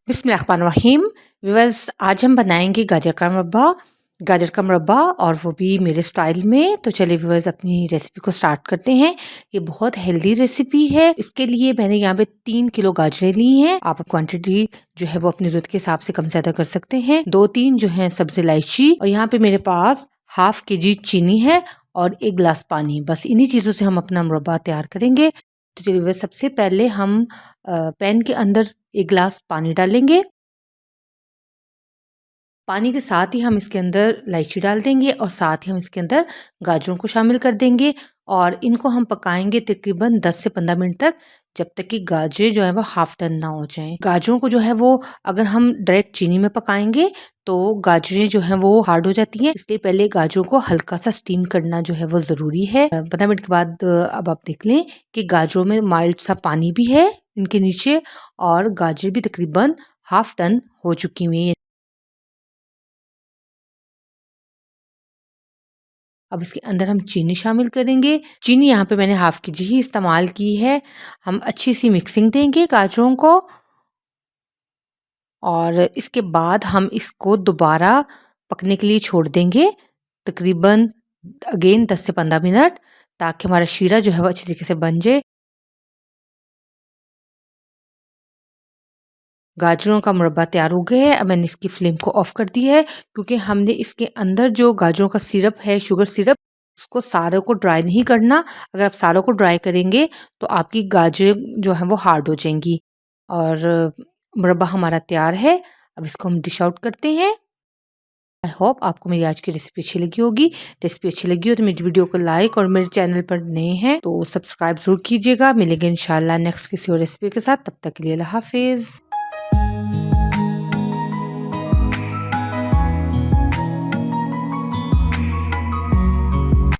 बिस्मिल्लाहिर्रहमानिर्रहीम। व्यूअर्स, आज हम बनाएंगे गाजर का मुरब्बा और वो भी मेरे स्टाइल में। तो चलिए व्यूअर्स, अपनी रेसिपी को स्टार्ट करते हैं। ये बहुत हेल्दी रेसिपी है। इसके लिए मैंने यहाँ पे 3 किलो गाजरें ली हैं। आप क्वांटिटी जो है वो अपनी जरूरत के हिसाब से कम ज्यादा कर सकते हैं। 2-3 जो है सब्जी इलायची, और यहाँ पे मेरे पास ½ kg चीनी है और 1 गिलास पानी। बस इन्हीं चीज़ों से हम अपना मुरब्बा तैयार करेंगे। तो चलिए व्यूअर्स, सबसे पहले हम पैन के अंदर 1 गिलास पानी डालेंगे। पानी के साथ ही हम इसके अंदर इलायची डाल देंगे और साथ ही हम इसके अंदर गाजरों को शामिल कर देंगे और इनको हम पकाएंगे तकरीबन 10 से 15 मिनट तक, जब तक कि गाजरें जो है वो हाफ टर्न ना हो जाएं। गाजरों को जो है वो अगर हम डायरेक्ट चीनी में पकाएंगे तो गाजरें जो है वो हार्ड हो जाती हैं, इसलिए पहले गाजरों को हल्का सा स्टीम करना जो है वो ज़रूरी है। 15 मिनट के बाद अब आप देख लें कि गाजरों में माइल्ड सा पानी भी है इनके नीचे और गाजर भी तकरीबन हाफ टन हो चुकी हुई है। अब इसके अंदर हम चीनी शामिल करेंगे। चीनी यहाँ पे मैंने ½ kg ही इस्तेमाल की है। हम अच्छी सी मिक्सिंग देंगे गाजरों को और इसके बाद हम इसको दोबारा पकने के लिए छोड़ देंगे तकरीबन अगेन 10 से 15 मिनट, ताकि हमारा शीरा जो है वो अच्छी तरीके से बन जाए। गाजरों का मुरब्बा तैयार हो गया है। अब मैंने इसकी फ्लेम को ऑफ कर दी है, क्योंकि हमने इसके अंदर जो गाजरों का सिरप है, शुगर सिरप, उसको सारों को ड्राई नहीं करना। अगर आप सारों को ड्राई करेंगे तो आपकी गाजर जो है वो हार्ड हो जाएंगी। और मुरब्बा हमारा तैयार है। अब इसको हम डिश आउट करते हैं। आई होप आपको मेरी आज की रेसिपी अच्छी लगी होगी। रेसिपी अच्छी लगी हो तो मेरी वीडियो को लाइक, और मेरे चैनल पर नए हैं तो सब्सक्राइब जरूर कीजिएगा। मिलेंगे इंशाल्लाह नेक्स्ट किसी और रेसिपी के साथ। तब तक के लिए अल्लाह हाफिज़।